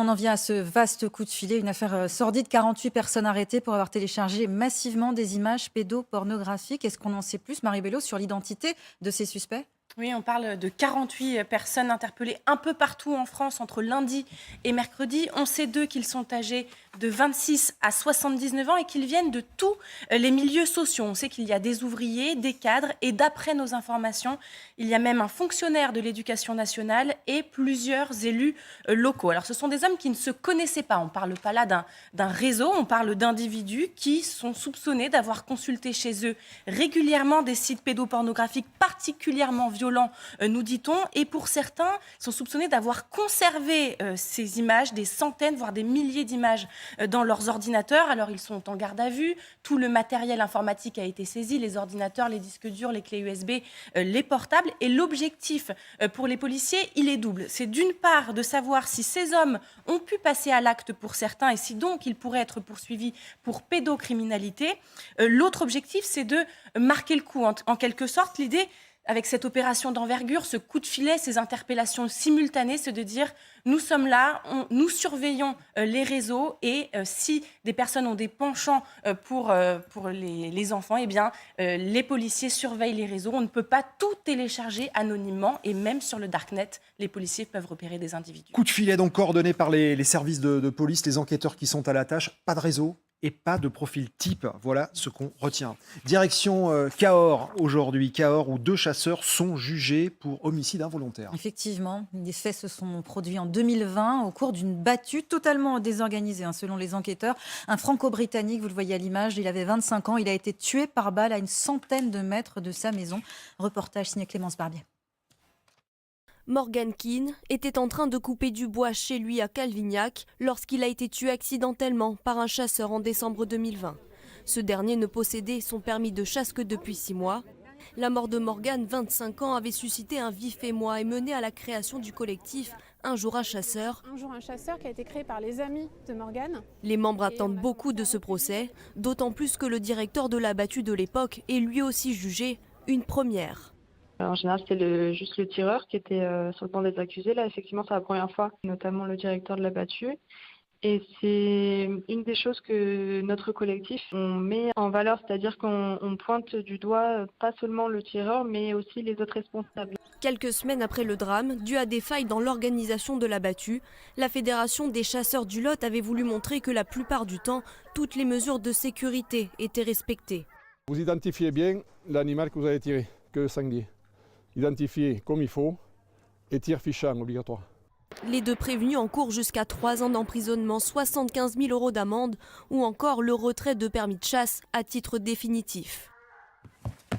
On en vient à ce vaste coup de filet, une affaire sordide, 48 personnes arrêtées pour avoir téléchargé massivement des images pédopornographiques. Est-ce qu'on en sait plus, Marie Bello, sur l'identité de ces suspects? Oui, on parle de 48 personnes interpellées un peu partout en France entre lundi et mercredi. On sait d'eux qu'ils sont âgés de 26 à 79 ans et qu'ils viennent de tous les milieux sociaux. On sait qu'il y a des ouvriers, des cadres et d'après nos informations, il y a même un fonctionnaire de l'éducation nationale et plusieurs élus locaux. Alors ce sont des hommes qui ne se connaissaient pas. On ne parle pas là d'un réseau, on parle d'individus qui sont soupçonnés d'avoir consulté chez eux régulièrement des sites pédopornographiques particulièrement violents, nous dit-on, et pour certains, ils sont soupçonnés d'avoir conservé ces images, des centaines, voire des milliers d'images dans leurs ordinateurs. Alors ils sont en garde à vue, tout le matériel informatique a été saisi, les ordinateurs, les disques durs, les clés USB, les portables, et l'objectif pour les policiers, il est double. C'est d'une part de savoir si ces hommes ont pu passer à l'acte pour certains et si donc ils pourraient être poursuivis pour pédocriminalité. L'autre objectif, c'est de marquer le coup. En quelque sorte, l'idée, avec cette opération d'envergure, ce coup de filet, ces interpellations simultanées, c'est de dire nous sommes là, nous surveillons les réseaux et si des personnes ont des penchants pour les enfants, eh bien, les policiers surveillent les réseaux. On ne peut pas tout télécharger anonymement et même sur le darknet, les policiers peuvent repérer des individus. Coup de filet donc coordonné par les services de police, les enquêteurs qui sont à la tâche. Pas de réseau et pas de profil type. Voilà ce qu'on retient. Direction Cahors aujourd'hui. Cahors où 2 chasseurs sont jugés pour homicide involontaire. Effectivement, les faits se sont produits en 2020 au cours d'une battue totalement désorganisée, selon les enquêteurs. Un franco-britannique, vous le voyez à l'image, il avait 25 ans. Il a été tué par balle à une centaine de mètres de sa maison. Reportage signé Clémence Barbier. Morgan Keane était en train de couper du bois chez lui à Calvignac lorsqu'il a été tué accidentellement par un chasseur en décembre 2020. Ce dernier ne possédait son permis de chasse que depuis 6 mois. La mort de Morgan, 25 ans, avait suscité un vif émoi et mené à la création du collectif Un jour un chasseur. Un jour un chasseur qui a été créé par les amis de Morgan. Les membres attendent beaucoup de ce procès, d'autant plus que le directeur de la battue de l'époque est lui aussi jugé, une première. En général, c'était juste le tireur qui était sur le banc des accusés. Là, effectivement, c'est la première fois, notamment le directeur de la battue. Et c'est une des choses que notre collectif, on met en valeur, c'est-à-dire qu'on pointe du doigt pas seulement le tireur, mais aussi les autres responsables. Quelques semaines après le drame, dû à des failles dans l'organisation de la battue, la Fédération des chasseurs du Lot avait voulu montrer que la plupart du temps, toutes les mesures de sécurité étaient respectées. Vous identifiez bien l'animal que vous avez tiré, que le sanglier. Identifié comme il faut et tir fichant obligatoire. Les 2 prévenus encourent jusqu'à 3 ans d'emprisonnement, 75 000 € d'amende ou encore le retrait de permis de chasse à titre définitif.